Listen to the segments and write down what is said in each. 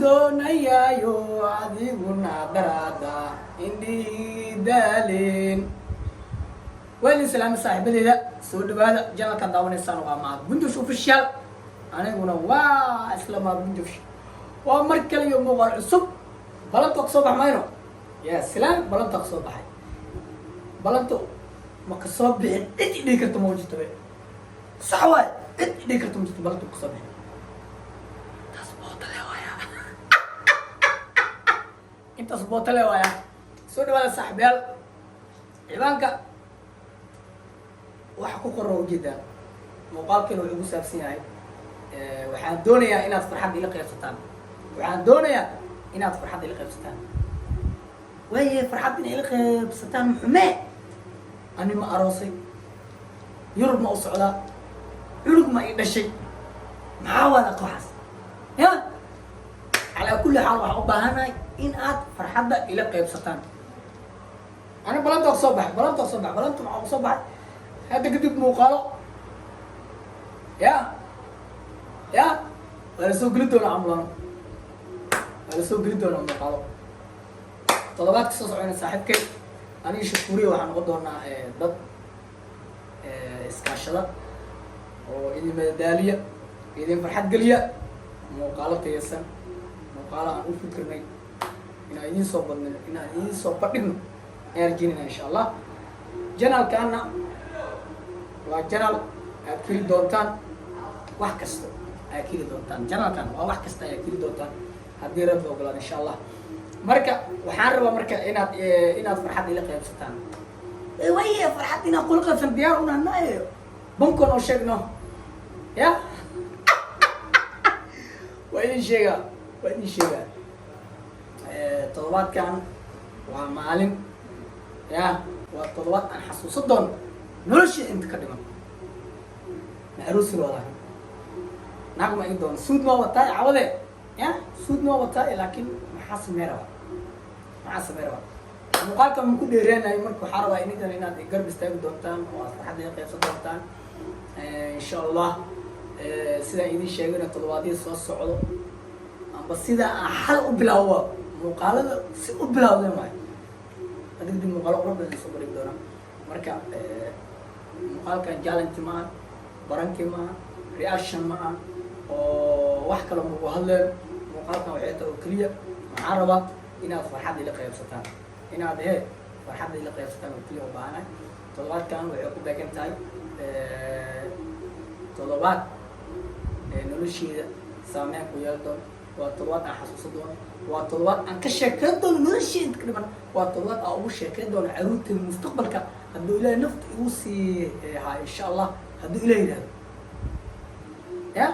doonayayo adiguna daraada indhihii daalin wayli salaam saaxiibadeeda soo dhawaada janalka daawanaysaan waa Mahad Bundush official aniguna waa isla Mahad Bundush waa mar kale iyo muuqaal cusub balanta soo baxmayno ya salaam balanta soo baxay balanto ma ka soo bixin cid dhigi karto ma wajito sax waay cid dhigi karto ma wajito balanto ka soo bixin انت صبوت له ويا سوري ولا صاحبيال ciidanka waxa ku qorro jida muuqaalkeen wuxuu ku saabsan yahay waxaan doonayaa inaad farxad ila qaybsataan way farxad ila qaybsataan muxuu ani ma aroosay yurub ma u socdaa culug ma i dhashay maxaa wada qaxas ya على كل حال waxaan u baahanahay in aad farxadda ila qaybsataan ana balanta soo baxay balanta maxaa soo baxay hadda kadib muuqaalo ya wala soo geli doona amlan muuqaalo toddobaadka soo socona saaxiibkay aniga shukuriyo waxaan uga doonaa dad iskaashada oo idin madadaaliya idin farxad geliya muuqaalo taysan muuqaalo aan u fikirnay inaan idiin soo badno inaan idiin soo badhigno ayaan rajeynaynaa insha allah janalkaana waa janal aad keli doontaan wax kasta aad keli doontaan janalkan waa wax kasta aad keli doontaan haddii rabbi ogolaad insha allah marka waxaan rabaa marka inaad farxad ila qaybsataan way farxad inaad kula qaybsan diyaar u nahnayo bankon oo sheegno ya waa idin sheegaa toddobaadkan waa maalin ya waa toddobaad aan xasuusan doono noloshii inta ka dhiman maxruusi walaah naag ma ii doono suud ma wataa cawade ya suud ma wataa laakiin maxaa sameeraa muuqaalka ma ku dheereenayo marka waxaa rabaa inaad garb istaagi doontaan oo aad farxadda ila qaybsan doontaan insha allah sidaan idiin sheegayna toddobaadyada soo socdo amba sida aan xal u bilaawo muuqaalada si u bilaawday maayo hadii muuqaalo qurux badan soo barin doona marka muuqaalkan challenge ma baranki ma reaction ma oo wax kale ma ugu hadleen muuqaalkan waxay tahay oo kaliya waxaan rabaa inaad farxad ila qaybsataan oo kaliya u baahanay toddobaadkan waxay ku beegan tahay toddobaad nolosheeda saameyn ku yeelan doono waa toddobaad aan xasuusan doono waa toddobaad aan ka sheekeyn doono nolosheeda ka dhiman waa toddobaad aan ugu sheekeyn doono caruurteeda mustaqbalka hadduu ilaahay nafta igu sii hayo insha allah hadduu ilaahay yidhahdo ya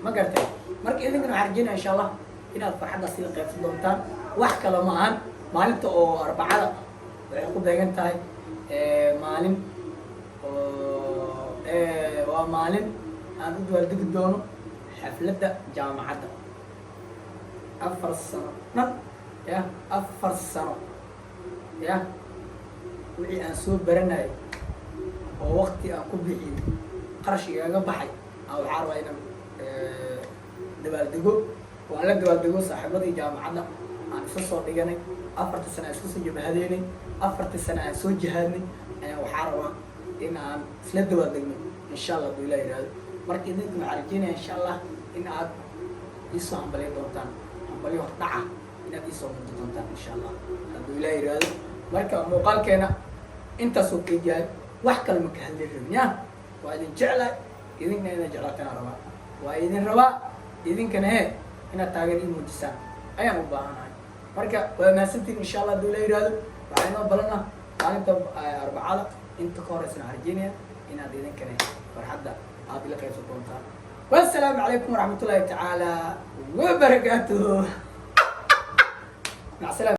ma garatay marka idinkana waxaan rajeynaya insha allah inaad farxaddaas ila qaybsan doontaan wax kale ma ahan maalinta oo arbacada waxay ku beegan tahay maalin waa maalin aan u dabaaldegi doono xafladda jaamacadda 4 sano dhan ya 4 sano ya wixii aan soo baranayay oo waqti aan ku bixiyey qarash igaga baxay waxaa rabaa inaan dabaaldego waan la dabaaldego saaxiibadii jaamacadda aan isla soo dhiganay 4 sano aan isku soo jabahadeynay 4 sano aan soo jihaadnay ayaan waxaa rabaa in aan isla dabaaldegno insha allah hadduu ilaah yidhahdo marka idinkuna waxaan rajeynaya insha allah in aad iisoo hambaliyo doontaan hambaliyo hordhaca inaad iisoo mudo doontaan insha allah hadduu ilaah yidhahdo marka muuqaalkeena intaasoo keed yahay wax kale ma ka hadli rabin ya waa idin jeclahay idinkana inaad jeclaataan rabaa waa idin rabaa idinkana inaad taageer ii muujisaan ayaan u baahanahay marka waa mahadsantiin insha allah hadduu ilaah yidhahdo waxaa inoo balana maalinta arbacada inta ka horeysana waxaan rajeynaya inaad idinkana farxadda aad ila qaybsan doontaan والسلام عليكم ورحمة الله تعالى وبركاته مع السلامة.